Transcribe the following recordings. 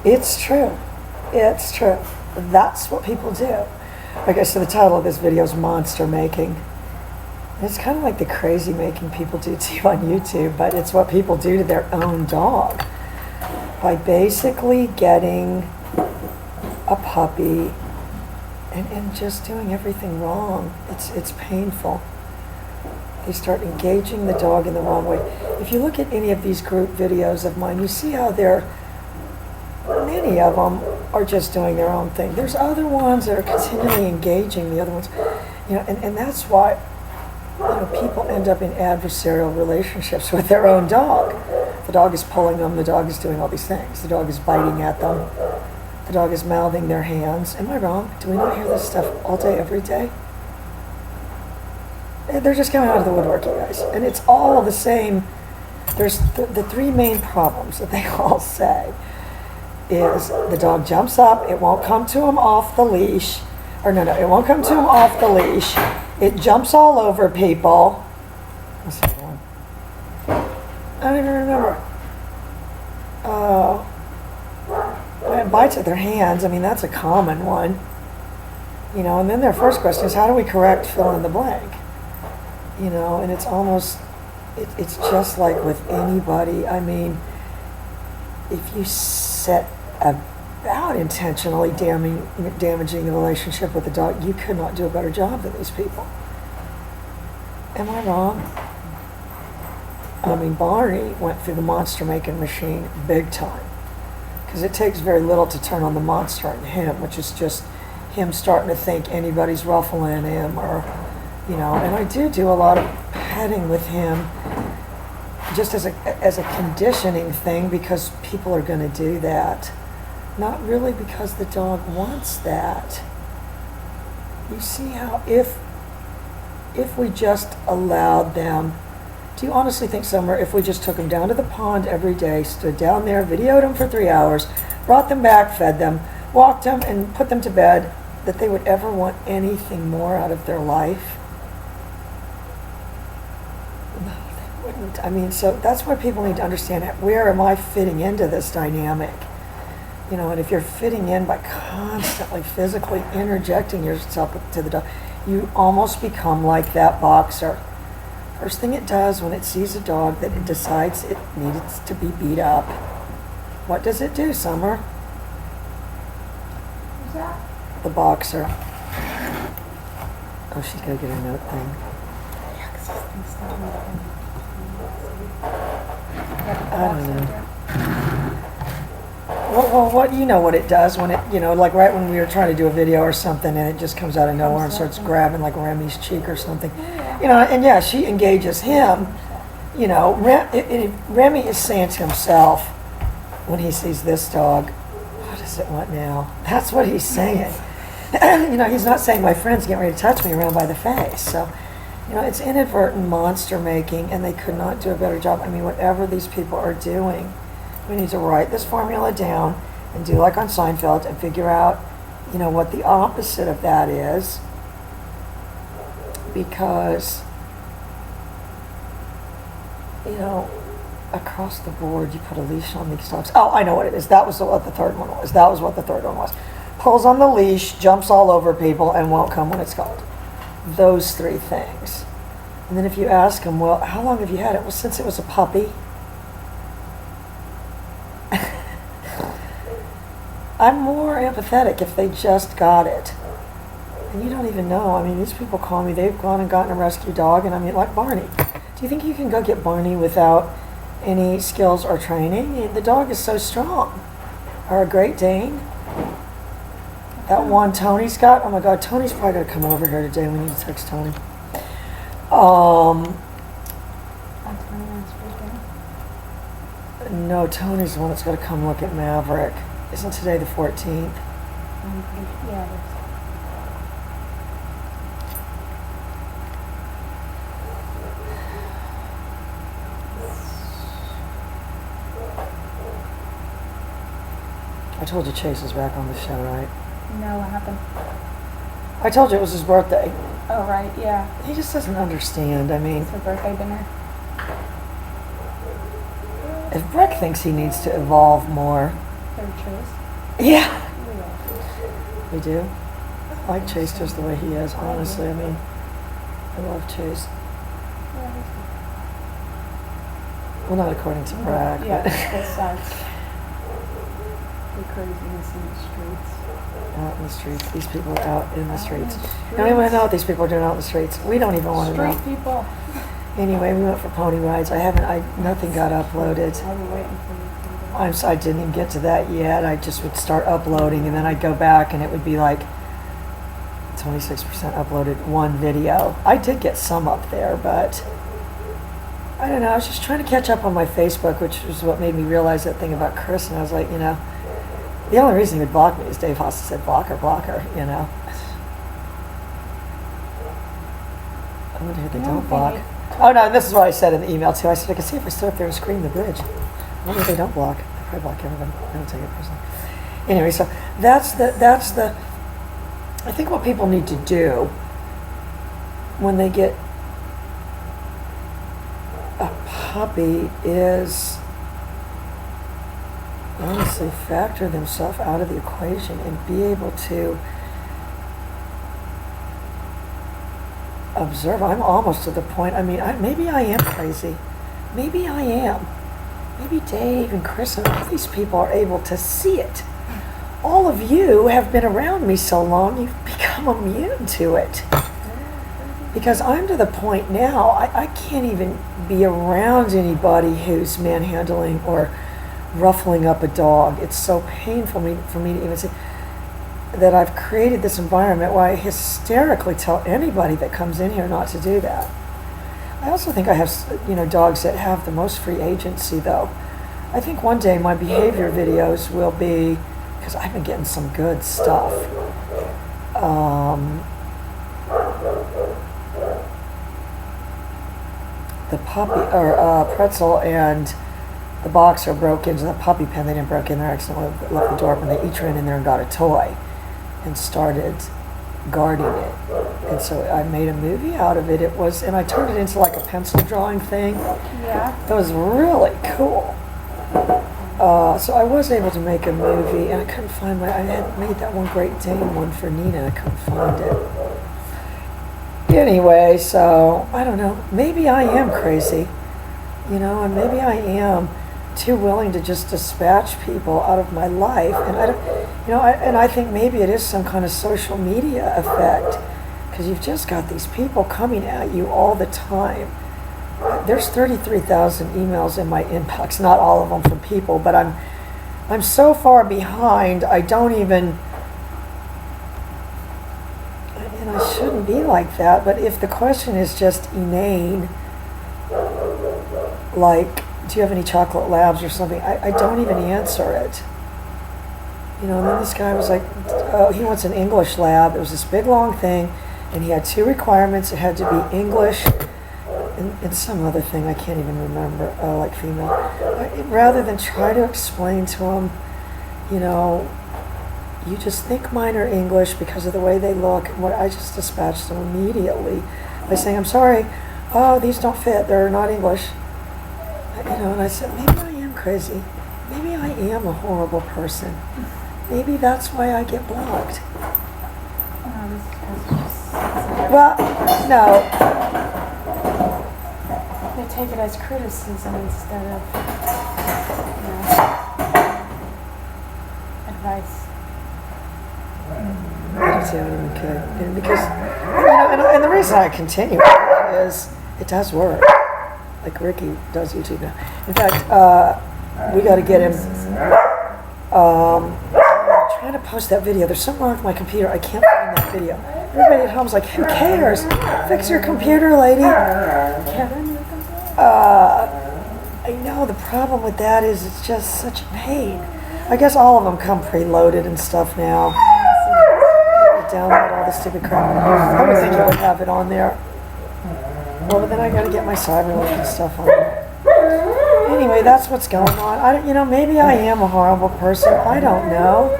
It's true. It's true. That's what people do. Okay, so the title of this video is Monster Making. It's kind of like the crazy making people do to you on YouTube, but it's what people do to their own dog by basically getting a puppy and just doing everything wrong. It's painful. They start engaging the dog in the wrong way. If you look at any of these group videos of mine, you see how many of them are just doing their own thing. There's other ones that are continually engaging the other ones, and that's why people end up in adversarial relationships with their own dog. The dog is pulling them, the dog is doing all these things, the dog is biting at them, the dog is mouthing their hands. Am I wrong? Do we not hear this stuff all day, every day? They're just coming out of the woodwork, you guys. And it's all the same. There's the three main problems that they all say is the dog jumps up, it won't come to him off the leash, it won't come to him off the leash, it jumps all over people. What's the other one? I don't even remember. It bites at their hands. I mean, that's a common one. And then their first question is, how do we correct fill in the blank? And it's almost, it's just like with anybody. I mean, if you set about intentionally damaging the relationship with the dog, you could not do a better job than these people. Am I wrong? I mean, Barney went through the monster making machine big time, because it takes very little to turn on the monster in him, which is just him starting to think anybody's ruffling him, or and I do a lot of petting with him just as a conditioning thing, because people are going to do that, not really because the dog wants that. You see how if we just allowed them, do you honestly think, Summer, if we just took them down to the pond every day, stood down there, videoed them for 3 hours, brought them back, fed them, walked them, and put them to bed, that they would ever want anything more out of their life? No, they wouldn't. I mean, so that's why people need to understand, where am I fitting into this dynamic? And if you're fitting in by constantly physically interjecting yourself to the dog, you almost become like that boxer. First thing it does when it sees a dog that it decides it needs to be beat up, what does it do, Summer? Who's that? The boxer. Oh, she's got to get her note thing. I don't know. Well, what what it does when it, like right when we were trying to do a video or something, and it just comes out of nowhere and starts grabbing like Remy's cheek or something. And yeah, she engages him. Remy is saying to himself when he sees this dog, what does it want now? That's what he's saying. He's not saying my friend's getting ready to touch me around by the face. So, it's inadvertent monster making, and they could not do a better job. I mean, whatever these people are doing, we need to write this formula down and do like on Seinfeld and figure out, what the opposite of that is. Because, across the board, you put a leash on these dogs. Oh, I know what it is. That was what the third one was. Pulls on the leash, jumps all over people, and won't come when it's called. Those three things. And then if you ask them, well, how long have you had it? Well, since it was a puppy. I'm more empathetic if they just got it. And you don't even know. I mean, these people call me, they've gone and gotten a rescue dog, and I mean, like Barney. Do you think you can go get Barney without any skills or training? The dog is so strong. Or a Great Dane. That one Tony's got, oh my God, Tony's probably going to come over here today. We need to text Tony. No, Tony's the one that's going to come look at Maverick. Isn't today the 14th? Yeah, it is. I told you Chase is back on the show, right? No, what happened? I told you it was his birthday. Oh, right, yeah. He just doesn't understand. I mean, It's a birthday dinner. If Breck thinks he needs to evolve more, Third choice. yeah, We love we do. I like Chase just the way he is, honestly. I mean, I love Chase. Yeah, Well, not according to Bragg, yeah, but besides the craziness in the streets. out in the streets. These people are out in the streets. the You don't even streets. know what these people are doing out in the streets. We don't even want to know. Street people. Anyway, we went for pony rides. Nothing got uploaded. I've been waiting for you to do that. I didn't even get to that yet. I just would start uploading and then I'd go back and it would be like 26% uploaded one video. I did get some up there, but I don't know. I was just trying to catch up on my Facebook, which was what made me realize that thing about Chris. And I was like, the only reason he would block me is Dave Haas said, blocker, I wonder if they don't block. Oh no, and this is what I said in the email too. I said, I can see if I stood up there and screamed the bridge. I wonder if they don't block. They probably block everybody. I don't take it personally. Anyway, so that's the, I think what people need to do when they get a puppy is honestly factor themselves out of the equation and be able to observe. I'm almost to the point, maybe I am crazy. Maybe I am. Maybe Dave and Chris and all these people are able to see it. All of you have been around me so long, you've become immune to it. Because I'm to the point now, I can't even be around anybody who's manhandling or ruffling up a dog. It's so painful for me to even say that I've created this environment where I hysterically tell anybody that comes in here not to do that. I also think I have, dogs that have the most free agency, though. I think one day my behavior videos will be, because I've been getting some good stuff. The puppy, or Pretzel and the boxer broke into the puppy pen. They didn't break in there, accidentally left the door open. They each ran in there and got a toy and started guarding it. And so I made a movie out of it. And I turned it into like a pencil drawing thing. Yeah. It was really cool. So I was able to make a movie, and I couldn't find I had made that one Great Dane one for Nina, and I couldn't find it. Anyway, so I don't know. Maybe I am crazy, and maybe I am too willing to just dispatch people out of my life, and I don't, and I think maybe it is some kind of social media effect, because you've just got these people coming at you all the time. There's 33,000 emails in my inbox, not all of them from people, but I'm so far behind. I don't even, and I shouldn't be like that. But if the question is just inane, like, do you have any chocolate labs or something? I don't even answer it. And then this guy was like, oh, he wants an English lab. It was this big long thing, and he had 2 requirements. It had to be English and some other thing I can't even remember, like female. Rather than try to explain to him, you just think mine are English because of the way they look. And I just dispatched them immediately by saying, I'm sorry, oh, these don't fit, they're not English. And I said, maybe I am crazy. Maybe I am a horrible person. Maybe that's why I get blocked. No, this is just Well, no. they take it as criticism instead of advice. I don't see how anyone could. And because, and the reason I continue is it does work. Like Ricky does YouTube now. In fact, we got to get him. I'm trying to post that video. There's something wrong with my computer. I can't find that video. Everybody at home's like, who cares? Fix your computer, lady. I know the problem with that is it's just such a pain. I guess all of them come preloaded and stuff now. I download all the stupid crap. I would think I would have it on there. Well, but then I gotta get my Cyberlink and stuff on there. Anyway, that's what's going on. Maybe I am a horrible person. I don't know.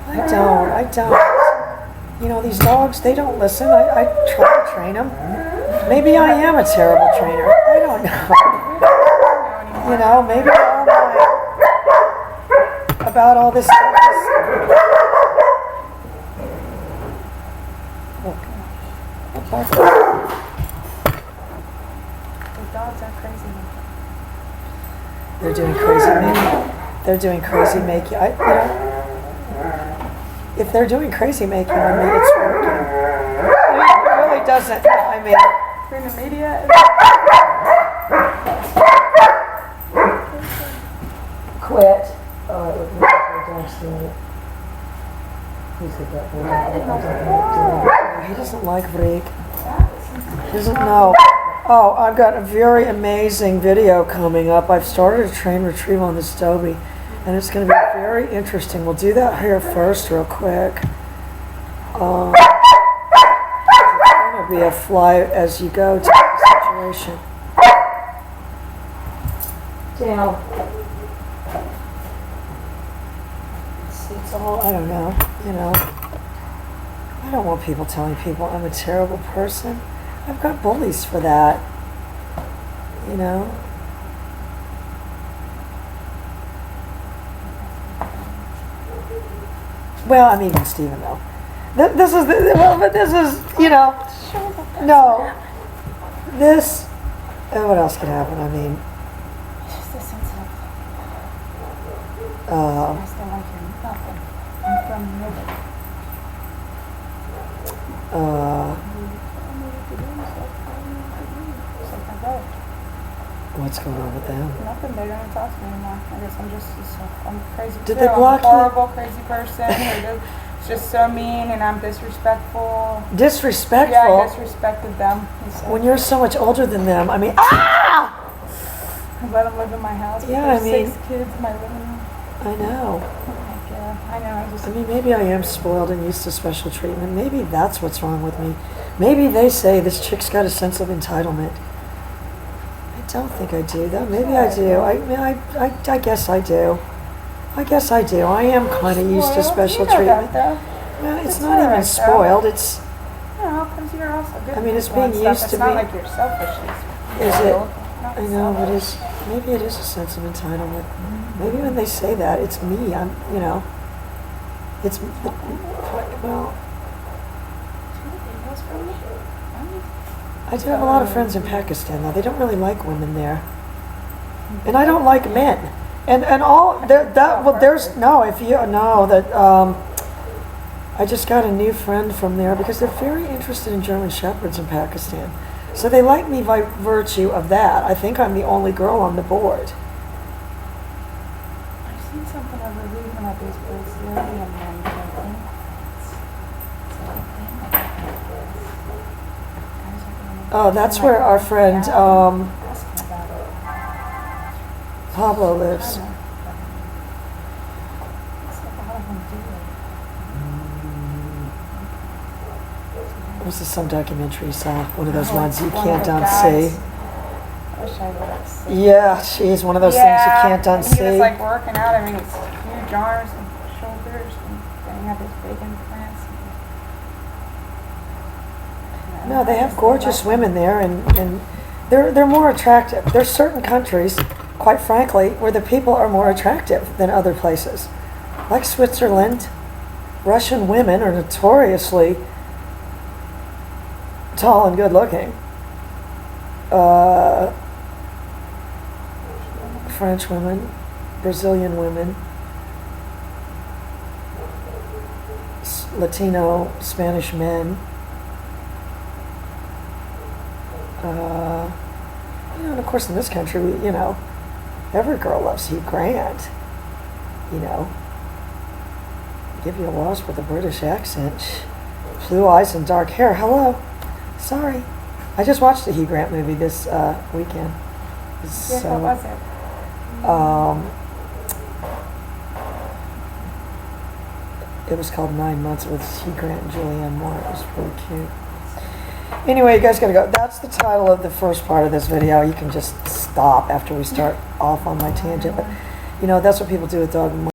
I don't. These dogs, they don't listen. I try to train them. Maybe I am a terrible trainer. I don't know. Maybe about all this stuff is, look, what bark? The dogs are crazy. They're doing crazy making. They're doing crazy making. If they're doing crazy making on me, it's working. It really doesn't. I mean, You're in the media. quit. Oh, it would make the dog's doing it. He said that. He doesn't like Vrieg. He doesn't know. Oh, I've got a very amazing video coming up. I've started a trained retrieval on this Dobie, and it's going to be very interesting. We'll do that here first real quick. It's going to be a fly as you go type of situation. Down. It's all, I don't know, I don't want people telling people I'm a terrible person. I've got bullies for that, Well, I'm even Stephen though. This is, no. This, what else can happen? I mean, It's just a sensitive thing. I uh, still like you. Nothing. I'm from nobody. It's like my brother. what's going on with them? Nothing. They don't talk to me anymore. I guess I'm crazy. Did too. they block you? I'm a horrible, crazy person. It's just so mean, and I'm disrespectful. Disrespectful? Yeah, I disrespected them. He said. When you're so much older than them, I mean, I let them live in my house. Yeah, with I their mean- 6 kids in my living room. I know. Like, yeah, I know. I mean, maybe I am spoiled and used to special treatment. Maybe that's what's wrong with me. Maybe they say this chick's got a sense of entitlement. I don't think I do, though. Maybe I do. I guess I do. I guess I do. I am kind of used to special treatment. Well, it's It's not all even right, though. spoiled. It's, No, because you're also good. I mean, it's at people and being stuff. used to It's not be- like you're selfish. Is it? Not I know, but selfish. maybe it is a sense of entitlement. Maybe when they say that, it's me. It's, well, I do have a lot of friends in Pakistan, though. They don't really like women there. And I don't like men. And all, there's, no, I just got a new friend from there because they're very interested in German Shepherds in Pakistan. So they like me by virtue of that. I think I'm the only girl on the board. I've seen something over reading about these Brazilian men camping. Oh, that's where our friend Asking about it. Pablo lives. I know. It's like a lot of them do it. This is some documentary you saw. One of those Oh, ones you one of can't the unsee. guys. I wish I would have seen. Yeah, she's one of those things you can't and he was unsee. like working out. I mean, it's huge arms and shoulders, and then he had these big implants. No, they have gorgeous women there, and they're more attractive. There's certain countries, quite frankly, where the people are more attractive than other places. Like Switzerland, Russian women are notoriously tall and good looking. French women, Brazilian women, Latino, Spanish men. And of course in this country, every girl loves Hugh Grant. Give you a wasp with a British accent. Blue eyes and dark hair. Hello. Sorry. I just watched a Hugh Grant movie this weekend. Yeah, what was it? It was called 9 Months with Hugh Grant and Julianne Moore. It was really cute. Anyway, you guys gotta go. That's the title of the first part of this video. You can just stop after we start off on my tangent. But, that's what people do with dog and